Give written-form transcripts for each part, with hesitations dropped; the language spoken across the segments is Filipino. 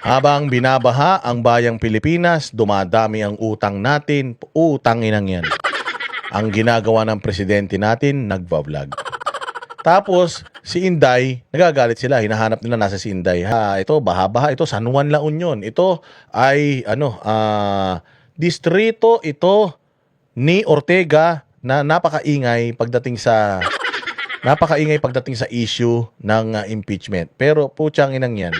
Habang binabaha ang bayang Pilipinas, dumadami ang utang natin. Utang inang yan. Ang ginagawa ng presidente natin, nagva-vlog. Tapos, si Inday, nagagalit sila. Hinahanap nila nasa si Inday. Ito, baha-baha. Ito, San Juan, La Union. Ito ay, distrito ito ni Ortega na napakaingay pagdating sa issue ng impeachment. Pero, putsang inang yan.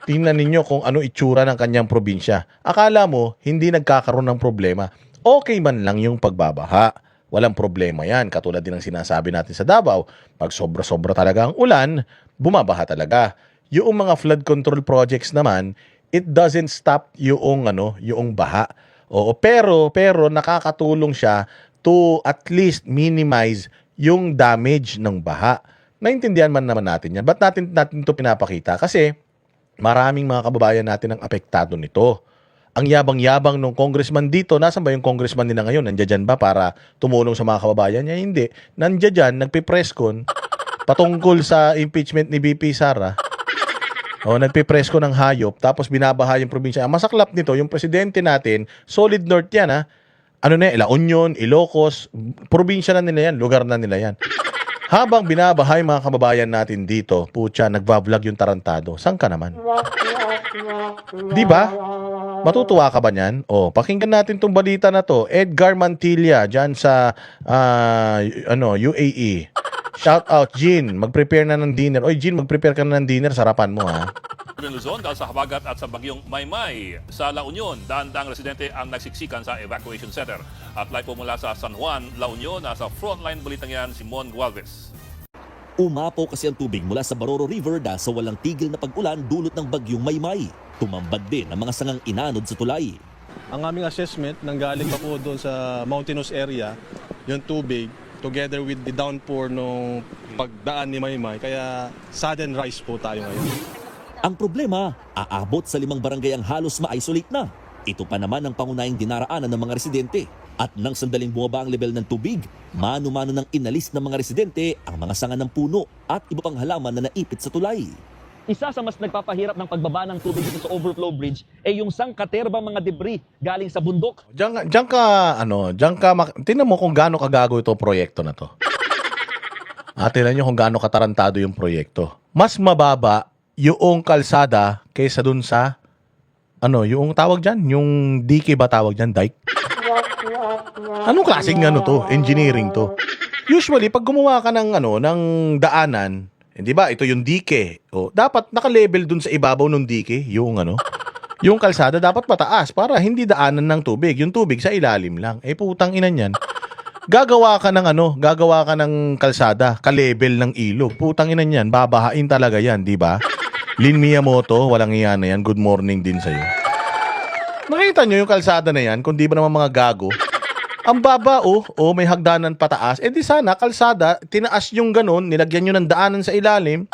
Tingnan ninyo kung ano itsura ng kanyang probinsya. Akala mo, hindi nagkakaroon ng problema. Okay man lang yung pagbabaha. Walang problema yan. Katulad din ng sinasabi natin sa Davao. Pag sobra-sobra talaga ang ulan, bumabaha talaga. Yung mga flood control projects naman, it doesn't stop yung baha. Oo, pero nakakatulong siya to at least minimize yung damage ng baha. Naintindihan man naman natin yan. Ba't natin ito pinapakita? Kasi maraming mga kababayan natin ang apektado nito. Ang yabang-yabang ng congressman dito, nasan ba yung congressman nila ngayon? Nandiyan dyan ba para tumulong sa mga kababayan niya? Hindi. Nandiyan dyan, nagpipreskon patungkol sa impeachment ni BP Sara. O, nagpipresko ng hayop, tapos binabaha yung probinsya. Ang masaklap nito, yung presidente natin, solid north yan ha. Ano na yan? La Union, Ilocos, probinsya na nila yan, lugar na nila yan. Habang binabahay mga kababayan natin dito, putya, nagbablog yung tarantado. Saan ka naman? Di ba? Matutuwa ka ba niyan? O, pakinggan natin tong balita na to. Edgar Mantilla, dyan sa UAE. Shout out, Jean. Mag-prepare na ng dinner. Oy, Jean, mag-prepare ka na ng dinner. Sarapan mo, ha? Luzon dahil sa habagat at sa bagyong Maymay. Sa La Union, daang residente ang nagsiksikan sa evacuation center. At live po mula sa San Juan, La Union, nasa frontline balitang yan, Simon Gualvez. Umapaw kasi ang tubig mula sa Baroro River dahil sa walang tigil na pag-ulan dulot ng bagyong Maymay. Tumambad din ang mga sangang inanod sa tulay. Ang aming assessment, nanggaling pa po doon sa mountainous area, yung tubig, together with the downpour nung pagdaan ni Maymay. Kaya sudden rise po tayo ngayon. Ang problema, aabot sa 5 barangay ang halos ma-isolate na. Ito pa naman ang pangunahing dinaraanan ng mga residente. At nang sandaling bumaba ang level ng tubig, mano-mano nang inalis ng mga residente ang mga sanga ng puno at iba pang halaman na naipit sa tulay. Isa sa mas nagpapahirap ng pagbaba ng tubig dito sa overflow bridge ay yung sangkaterbang mga debris galing sa bundok. Tingnan mo kung gaano kagago itong proyekto na to. Tingnan nyo kung gaano katarantado yung proyekto. Mas mababa yung kalsada kaysa dun sa yung tawag dyan? Yung dike ba tawag dyan? Dike? Anong klaseng to? Engineering to. Usually, pag gumawa ka ng daanan, di ba? Ito yung dike. O, dapat naka-level dun sa ibabaw ng dike, yung kalsada dapat mataas para hindi daanan ng tubig. Yung tubig sa ilalim lang. Putang ina niyan. Gagawa ka ng kalsada, ka-level ng ilog. Putang ina niyan, babahain talaga yan, di ba? Lin Miyamoto, walang iyan na yan. Good morning din sa'yo. Nakita nyo yung kalsada na yan, kung di ba naman mga gago? Ang baba, may hagdanan pataas. Di sana, kalsada, tinaas yung ganun, nilagyan nyo ng daanan sa ilalim,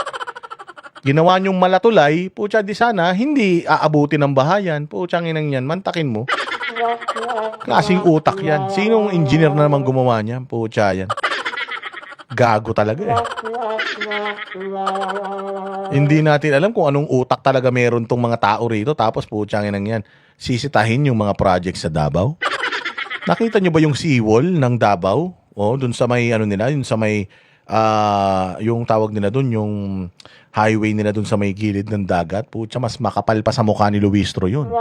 ginawa nyong malatulay, putya, di sana, hindi aabuti ng bahayan. Putyang inang yan, mantakin mo. Klaseng utak yan. Sinong engineer na naman gumawa niya? Putya yan. Gago talaga Hindi natin alam kung anong utak talaga meron tong mga tao rito. Tapos putyang inang yan, sisitahin yung mga project sa Davao. Nakita nyo ba yung seawall ng Davao? Dun sa may yung sa may yung tawag nila dun, yung highway nila dun sa may gilid ng dagat. Putya, mas makapal pa sa mukha ni Luistro yun.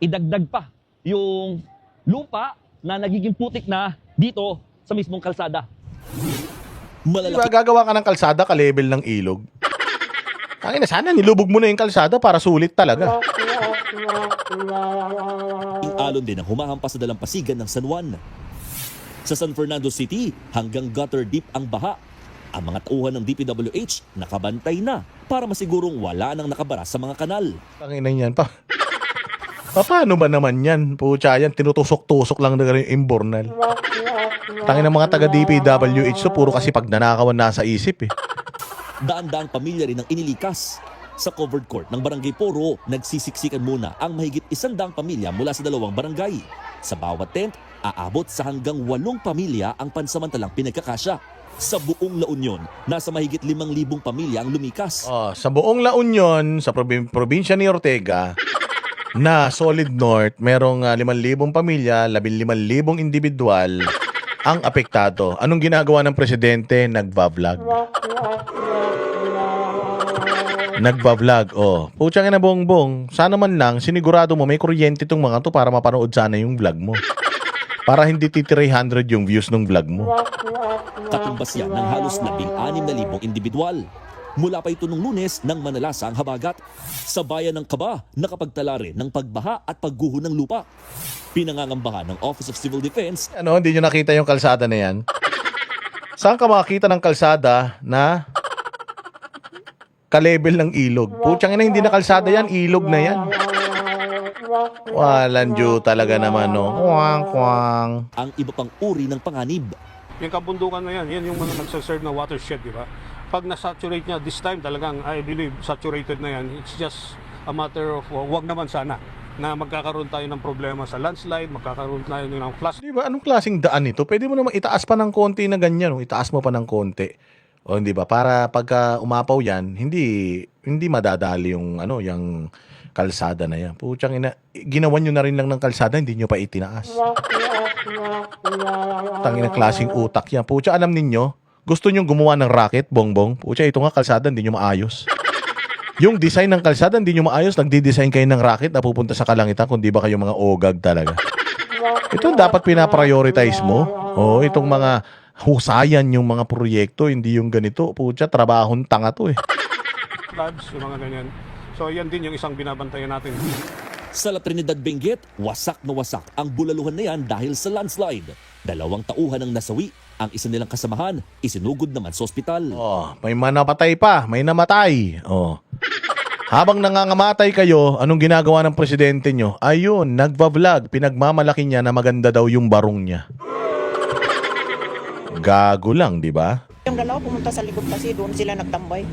Idagdag pa yung lupa na nagiging putik na dito sa mismong kalsada. Diba, gagawa ka ng kalsada ka-level ng ilog. Sana nilubog mo na yung kalsada para sulit talaga. Alon din ang humahampas sa dalampasigan ng San Juan. Sa San Fernando City, hanggang gutter deep ang baha. Ang mga tauhan ng DPWH nakabantay na para masigurong wala nang nakabara sa mga kanal. Tanginan yan pa. Paano ba naman yan? Pucha yan, tinutusok-tusok lang na yung imbornal. Tangin ng mga taga-DPWH to, puro kasi pagnanakawan nasa isip Daan-daang pamilya rin ang inilikas. Sa covered court ng Barangay Poro, nagsisiksikan muna ang mahigit 100 pamilya mula sa 2 barangay. Sa bawat tent, aabot sa hanggang 8 pamilya ang pansamantalang pinagkakasya. Sa buong La Union, nasa mahigit 5,000 pamilya ang lumikas. Sa buong La Union, sa probinsya ni Ortega, na Solid North, merong 5,000 pamilya, 15,000 individual ang apektado. Anong ginagawa ng presidente? Nagba-vlog. Putsang ina Bongbong, sana man lang sinigurado mo may kuryente itong mga to para mapanood sana yung vlog mo. Para hindi 300 yung views ng vlog mo. Katumbas yan ng halos 16,000 individual. Mula pa ito nung Lunes nang manalasa ang habagat. Sa bayan ng Kaba, nakapagtala rin ng pagbaha at pagguho ng lupa. Pinangangambahan ng Office of Civil Defense Hindi nyo nakita yung kalsada na yan? Saan ka makakita ng kalsada na ka-level ng ilog? Putsang ina, hindi na kalsada yan, ilog na yan. Walang due talaga naman, no? Kwang. ang iba pang uri ng panganib. Yung kabundukan na yan, yan yung mga nagsaserve na watershed, di ba? Pag na-saturate niya, this time talagang, I believe, saturated na yan. It's just a matter of, wag naman sana, na magkakaroon tayo ng problema sa landslide, magkakaroon tayo ng flash. Di ba, anong klaseng daan ito? Pwede mo naman itaas pa ng konti na ganyan, no? Itaas mo pa ng konti. O hindi ba? Para pagka umapaw yan, hindi madadali yung, yung kalsada na yan. Putsang ina, ginawan nyo na rin lang ng kalsada, hindi nyo pa itinaas. Tangina klaseng utak yan. Putsang alam ninyo, gusto nyo gumawa ng racket, Bongbong. Putsang ito nga kalsada, hindi nyo maayos. Yung design ng kalsada, hindi nyo maayos. Nagdi-design kayo ng racket na pupunta sa kalangitan kung di ba kayo mga ogag talaga. Ito dapat pinaprioritize mo. Itong mga husayan yung mga proyekto, hindi yung ganito. Putsang trabahong tanga to eh. Floods, yung mga ganyan. So yan din yung isang binabantayan natin. Sa La Trinidad, Benguet, wasak na wasak ang bulaluhan na yan dahil sa landslide. 2 tauhan ang nasawi. Ang isa nilang kasamahan, isinugod naman sa ospital. May manapatay pa, may namatay. Habang nangangamatay kayo, anong ginagawa ng presidente nyo? Ayun, nagba-vlog, pinagmamalaki niya na maganda daw yung barong niya. Gago lang, di ba? Yung dalawa pumunta sa likod kasi doon sila nagtambay.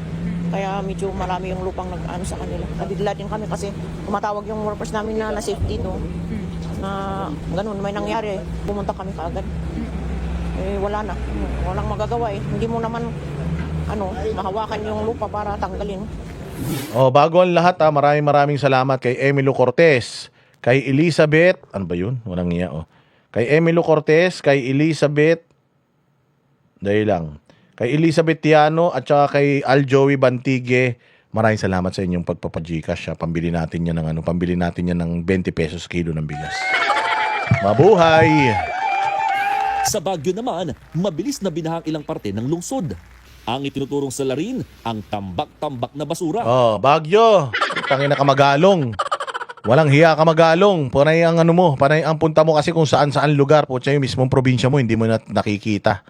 Kaya medyo marami yung lupang nag-ano sa kanila. Nabigla din kami kasi tumatawag yung workers namin na safety doon. Na ganun, may nangyari. Pumunta kami kaagad. Wala na. Walang magagawa eh. Hindi mo naman mahawakan yung lupa para tanggalin. Bago ang lahat, maraming salamat kay Emilio Cortez, kay Elizabeth, ano ba yun? Walang iya, Kay Emilio Cortez, kay Elizabeth, kay Elizabeth Tiano at saka kay Al Joey Bantigue. Maraming salamat sa inyong pagpapagcash. Pambili natin yan ng 20 pesos kilo ng bigas. Mabuhay! Sa Baguio naman, mabilis na binahang ilang parte ng lungsod. Ang itinuturong sa Larin, ang tambak-tambak na basura. Baguio! Tangina ka magalong. Walang hiya ka magalong. Panay ang panay ang punta mo kasi kung saan-saan lugar. Putsay yung mismong probinsya mo, hindi mo na nakikita.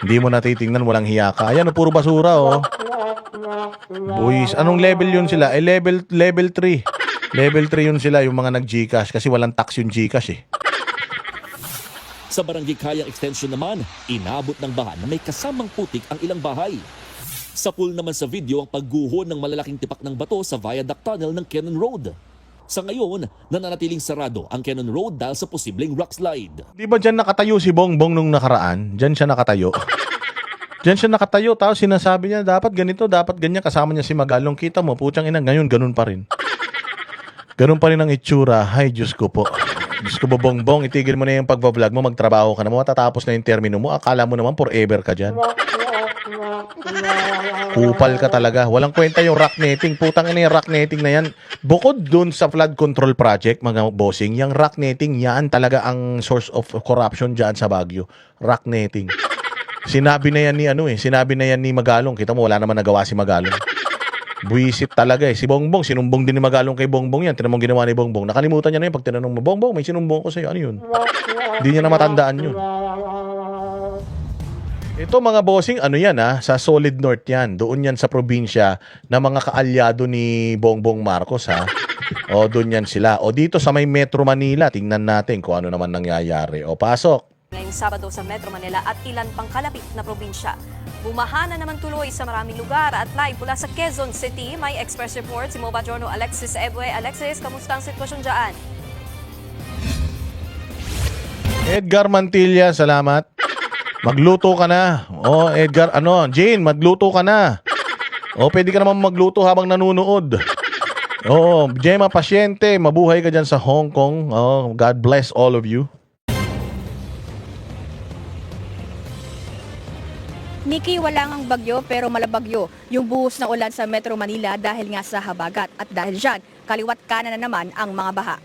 Hindi mo natitingnan, walang hiya ka. Ayan, puro basura, Boys, anong level yun sila? Level 3. Level 3 yun sila, yung mga nag-Gcash. Kasi walang tax yung Gcash, eh. Sa Barangay Kayang Extension naman, inabot ng baha na may kasamang putik ang ilang bahay. Sa pool naman sa video ang pagguho ng malalaking tipak ng bato sa viaduct tunnel ng Cannon Road. Sa ngayon, nananatiling sarado ang Cannon Road dahil sa posibleng rock slide. Di ba dyan nakatayo si Bongbong nung nakaraan? Dyan siya nakatayo. Tapos sinasabi niya, dapat ganito, dapat ganyan, kasama niya si Magalong. Kita mo, putsang ina, ngayon, ganun pa rin. Ganun pa rin ang itsura. Ay, Diyos ko po. Diyos ko, Bongbong, itigil mo na yung pagbablog mo, magtrabaho ka na mo, matatapos na yung termino mo, akala mo naman forever ka dyan. Kupal ka talaga. Walang kwenta yung rock netting. Putang ina yung rock netting na yan. Bukod dun sa flood control project, mga bossing, yung rock netting, yan talaga ang source of corruption dyan sa Baguio. Rock netting. Sinabi na yan ni Magalong. Kita mo, wala naman nagawa si Magalong. Buisit talaga eh. Si Bongbong, sinumbong din ni Magalong kay Bongbong yan. Tinanong ginawa ni Bongbong. Nakalimutan niya na yun pag tinanong mo, Bongbong, may sinumbong ko sa'yo. Ano yun? Hindi niya na matandaan yun. Ito mga bossing, sa Solid North yan. Doon yan sa probinsya na mga kaalyado ni Bongbong Marcos, doon yan sila. Dito sa may Metro Manila, tingnan natin kung ano naman nangyayari. Pasok. Ngayong Sabado sa Metro Manila at ilan pang kalapit na probinsya. Bumaha na naman tuloy sa maraming lugar at live mula sa Quezon City, may Express Report si Mova Journal Alexis Ebue. Alexis, kamusta ang sitwasyon dyan? Edgar Mantilla, salamat. Magluto ka na. Oh, Edgar, Jane, magluto ka na. Oh, pwede ka naman magluto habang nanonood. Oo, Gemma Pasyente, mabuhay ka dyan sa Hong Kong. Oh, God bless all of you. Nikki, wala ngang bagyo pero malabagyo yung buhos na ulan sa Metro Manila dahil nga sa habagat. At dahil dyan, kaliwat kanan na naman ang mga baha.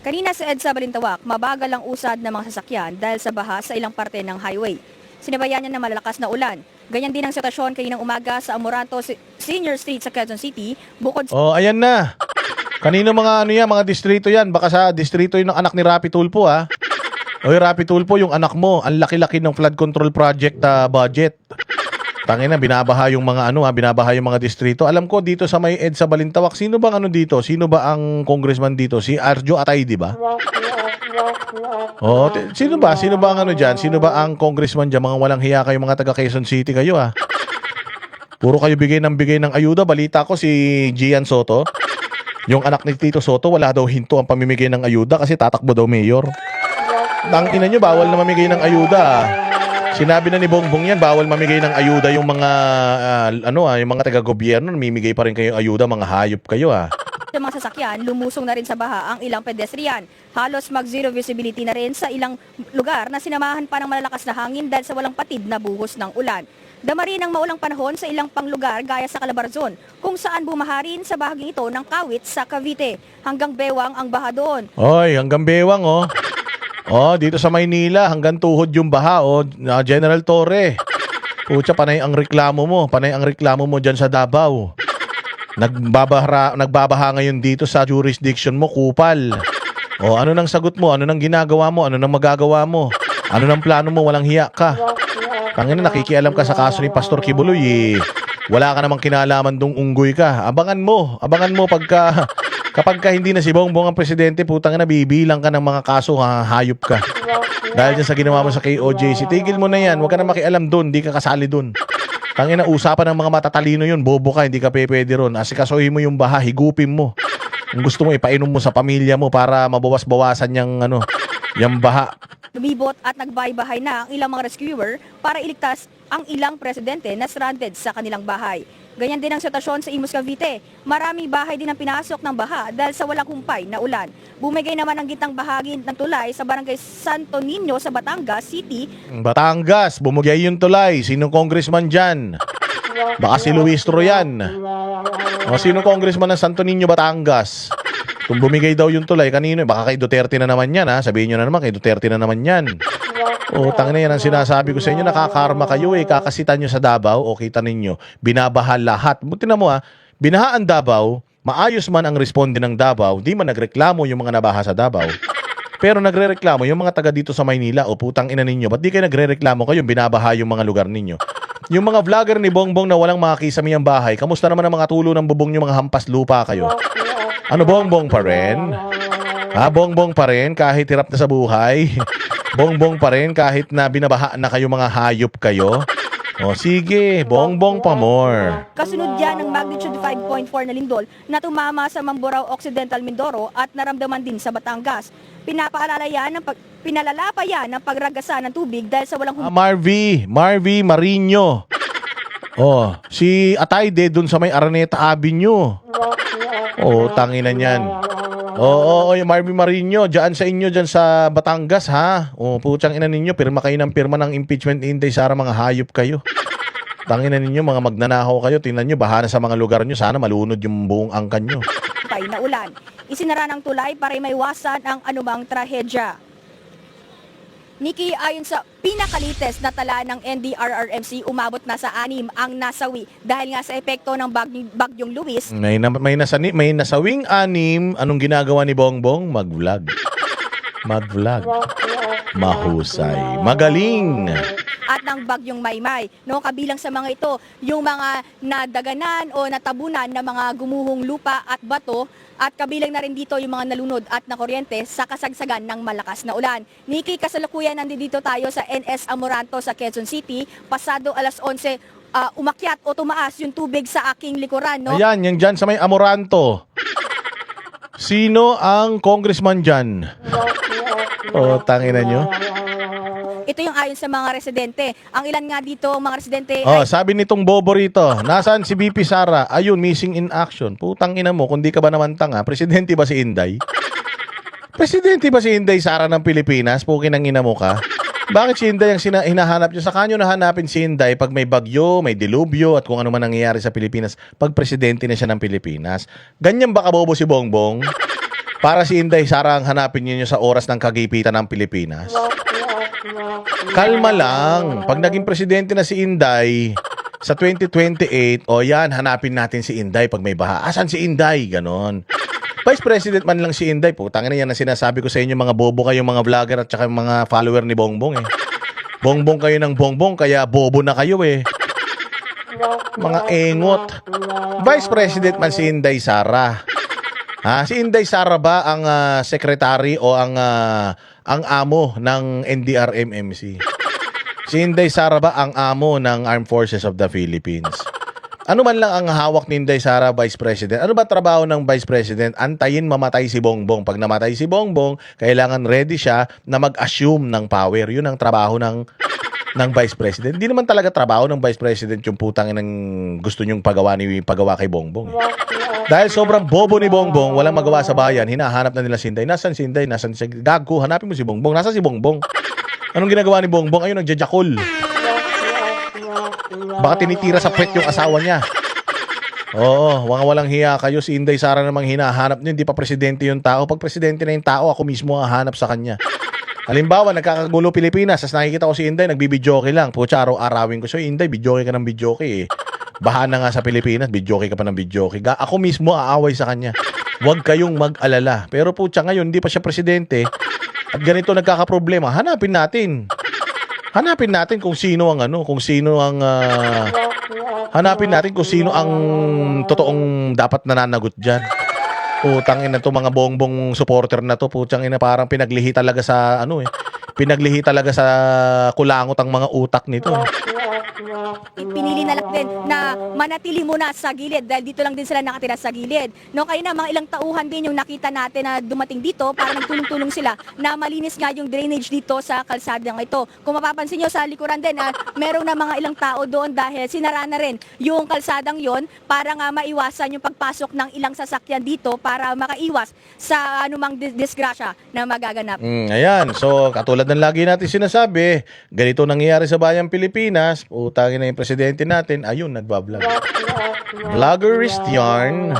Kanina sa EDSA Balintawak, mabagal ang usad ng mga sasakyan dahil sa baha sa ilang parte ng highway. Sinabayan niya ng malalakas na ulan. Ganyan din ang sitwasyon kaninang umaga sa Amoranto Senior Street sa Quezon City, bukod Oh, ayan na. Kanino mga mga distrito yan? Baka sa distrito yun ng anak ni Rapi Tulfo, ha? Oy, Rapi Tulfo, yung anak mo, ang laki-laki ng flood control project budget. Tangina, binabaha yung mga binabaha yung mga distrito. Alam ko dito sa may EDSA Balintawak, sino bang dito? Sino ba ang congressman dito? Si Arjo Atay, di ba? Oh, sino ba? Sino ba ang diyan? Sino ba ang congressman diyan? Mga walang hiya kayo, mga taga Quezon City kayo, ha? Puro kayo bigay ng ayuda. Balita ko si Gian Soto, yung anak ni Tito Soto, wala daw hinto ang pamimigay ng ayuda kasi tatakbo daw mayor. Tangina nyo, bawal na mamigay ng ayuda. Sinabi na ni Bongbong yan, bawal mamigay ng ayuda yung mga yung mga taga-gobyerno, namimigay pa rin kayo ayuda, mga hayop kayo, ha. sa mga sasakyan, lumusong na rin sa baha ang ilang pedestrian. Halos mag-zero visibility na rin sa ilang lugar na sinamahan pa ng malalakas na hangin dahil sa walang patid na buhos ng ulan. Dama rin ang maulang panahon sa ilang panglugar gaya sa Calabarzon, kung saan bumaharin sa bahaging ito ng Kawit sa Cavite. Hanggang bewang ang baha doon. Oy, hanggang bewang, oh. Oh, dito sa Maynila, hanggang tuhod yung baha, oh. General Torre. Pucha, panay ang reklamo mo dyan sa Davao. Nagbabaha ngayon dito sa jurisdiction mo, Kupal. Oh, ano nang sagot mo? Ano nang ginagawa mo? Ano nang magagawa mo? Ano nang plano mo? Walang hiya ka. Tangina, nakikialam ka sa kaso ni Pastor Kibuloy, eh. Wala ka namang kinalaman dong unggoy ka. Abangan mo kapag hindi na si Bongbong ang presidente, putang na bibilang ka ng mga kaso, hayop ka. Dahil dyan sa ginawa mo sa KOJC, tigil mo na yan. Huwag ka na makialam doon, hindi ka kasali doon. Tangina, usapan ng mga matatalino yun, bobo ka, hindi ka pwede ron. Asikasuhin mo yung baha, higupin mo. Kung gusto mo, ipainom mo sa pamilya mo para mabawas-bawasan yung baha. Lumibot at nagbahay-bahay na ang ilang mga rescuer para iligtas ang ilang presidente na stranded sa kanilang bahay. Ganyan din ang sitwasyon sa Imus, Cavite. Maraming bahay din ang pinasok ng baha dahil sa walang humpay na ulan. Bumigay naman ang gitang bahagi ng tulay sa barangay Santo Niño sa Batangas City. Batangas, bumugay yung tulay. Sinong congressman dyan? Baka si Luis Troyan. O, sinong congressman ng Santo Niño, Batangas? Kung bumigay daw yung tulay, kanino? Baka kay Duterte na naman yan, ha? Sabihin nyo na naman, kay Duterte na naman yan. O, tangina yan ang sinasabi ko sa inyo, nakakarma kayo, eh. Kakasitan nyo sa Davao, o kita ninyo, binabaha lahat. Buti na mo, ha? Binaha ang Davao, maayos man ang responde ng Davao, di man nagreklamo yung mga nabaha sa Davao. Pero nagrereklamo yung mga taga dito sa Maynila, o putang ina ninyo, ba't di kayo nagrereklamo kayo, binabaha yung mga lugar ninyo? Yung mga vlogger ni Bongbong na walang mga kisami ang bahay, kamusta naman ang mga tulo ng bubong nyo, mga hampas lupa kayo? Ano, Bongbong pa rin? Ha, Bongbong pa rin kahit hirap na sa buhay? Bongbong pa rin kahit na binabaha na kayo, mga hayop kayo? O sige, Bongbong pa more. Kasunod yan ng magnitude 5.4 na lindol na tumama sa Mamburao Occidental, Mindoro at naramdaman din sa Batangas. Pinalala pa yan ng pagragasa ng tubig dahil sa walang Marvy Marino. Oh, si Atayde dun sa may Araneta Avenue. Oh, tanginan yan. Oo, yung Marvy Marino, dyan sa inyo, dyan sa Batangas, ha? O, putsang ina ninyo, pirma kayo ng pirma ng impeachment inday, Sara, mga hayop kayo. Tanginan ninyo, mga magnanakaw kayo, tingnan nyo, baha na sa mga lugar nyo, sana malunod yung buong angkan nyo. na ulan. Isinara ng tulay para maiwasan ang anumang trahedya. Nikki, ayon sa pinakalites na tala ng NDRRMC, umabot na sa 6 ang nasawi dahil nga sa epekto ng bagyong Luis. May nasawing 6, anong ginagawa ni Bongbong? Mag-vlog. Mahusay. Magaling. At ng bagyong Maymay. No, kabilang sa mga ito, yung mga nadaganan o natabunan na mga gumuhong lupa at bato, at kabilang na rin dito yung mga nalunod at nakuryente sa kasagsagan ng malakas na ulan. Nikki, kasalukuyan nandito tayo sa NS Amoranto sa Quezon City. Pasado alas 11, umakyat o tumaas yung tubig sa aking likuran. No? Ayan, yan dyan sa may Amoranto. Sino ang congressman dyan? O, tangina nyo. Ito yung ayon sa mga residente. Ang ilan nga dito, mga residente, Oh, sabi nitong bobo rito, nasaan si BP Sara? Ayun, missing in action. Putang ina mo, kung di ka ba naman tanga, presidente ba si Inday? Presidente ba si Inday Sara ng Pilipinas? Pukin ang ina mo ka. Bakit si Inday ang hinahanap nyo? Sa kanyo nahanapin si Inday pag may bagyo, may dilubyo, at kung ano man nangyayari sa Pilipinas, pag presidente na siya ng Pilipinas. Ganyan ba kabobo si Bongbong? Para si Inday Sara ang hanapin niyo sa oras ng kagipitan ng Pilipinas? Kalma lang. Pag naging presidente na si Inday sa 2028, o yan, hanapin natin si Inday pag may baha. Asan si Inday? Ganon. Vice President man lang si Inday. Putang ina, yan ang sinasabi ko sa inyo, mga bobo kayo, mga vlogger at saka mga follower ni Bongbong eh. Bongbong kayo ng Bongbong, kaya bobo na kayo eh. Mga engot. Vice President man si Inday Sara. Ha, si Inday Sara ba ang secretary o ang amo ng NDRMMC? Si Inday Sara ba ang amo ng Armed Forces of the Philippines? Ano man lang ang hawak ni Inday Sara, Vice President? Ano ba trabaho ng Vice President? Antayin mamatay si Bongbong. Pag namatay si Bongbong, kailangan ready siya na mag-assume ng power. Yun ang trabaho ng Vice President. Hindi naman talaga trabaho ng Vice President yung putang ng gusto nyong pagawa kay Bongbong. Dahil sobrang bobo ni Bongbong, walang magawa sa bayan, hinahanap na nila si Inday. Nasaan si Inday? Nasaan si Gago? Hanapin mo si Bongbong. Nasaan si Bongbong? Anong ginagawa ni Bongbong? Ayun, nagjajakol. Baka tinitira sa puwet yung asawa niya. Oo, walang hiya kayo. Si Inday Sara namang hinahanap niyo. Hindi pa presidente yung tao. Pag presidente na yung tao, ako mismo ang hanap sa kanya. Halimbawa, nagkakagulo Pilipinas, tas nakikita ko si Inday, nagbibidyoke lang. Pucha, araw-arawin ko. So, Inday, bidyoke ka ng bidyoke eh. Baha na nga sa Pilipinas, bidyoke ka pa ng bidyoke. Ako mismo aaway sa kanya. Huwag kayong mag-alala. Pero pucha, ngayon, hindi pa siya presidente. At ganito nagkakaproblema. Hanapin natin kung sino ang hanapin natin kung sino ang totoong dapat nananagot diyan. Putang ina to, mga Bongbong supporter na to, putang ina, parang pinaglihi talaga sa kulangot ang mga utak nito. pinili na lang din na manatili muna sa gilid dahil dito lang din sila nakatira sa gilid. No, kaya na mga ilang tauhan din yung nakita natin na dumating dito para nagtulong-tulong sila na malinis nga yung drainage dito sa kalsadang ito. Kung mapapansin nyo sa likuran din, merong na mga ilang tao doon dahil sinara na rin yung kalsadang yon para nga maiwasan yung pagpasok ng ilang sasakyan dito para makaiwas sa anumang disgrasya na magaganap. Ayan, so katulad ng lagi natin sinasabi, ganito nangyayari sa bayang Pilipinas, utangin na yung presidente natin, ayun, nagbablog. Vloggerist yarn.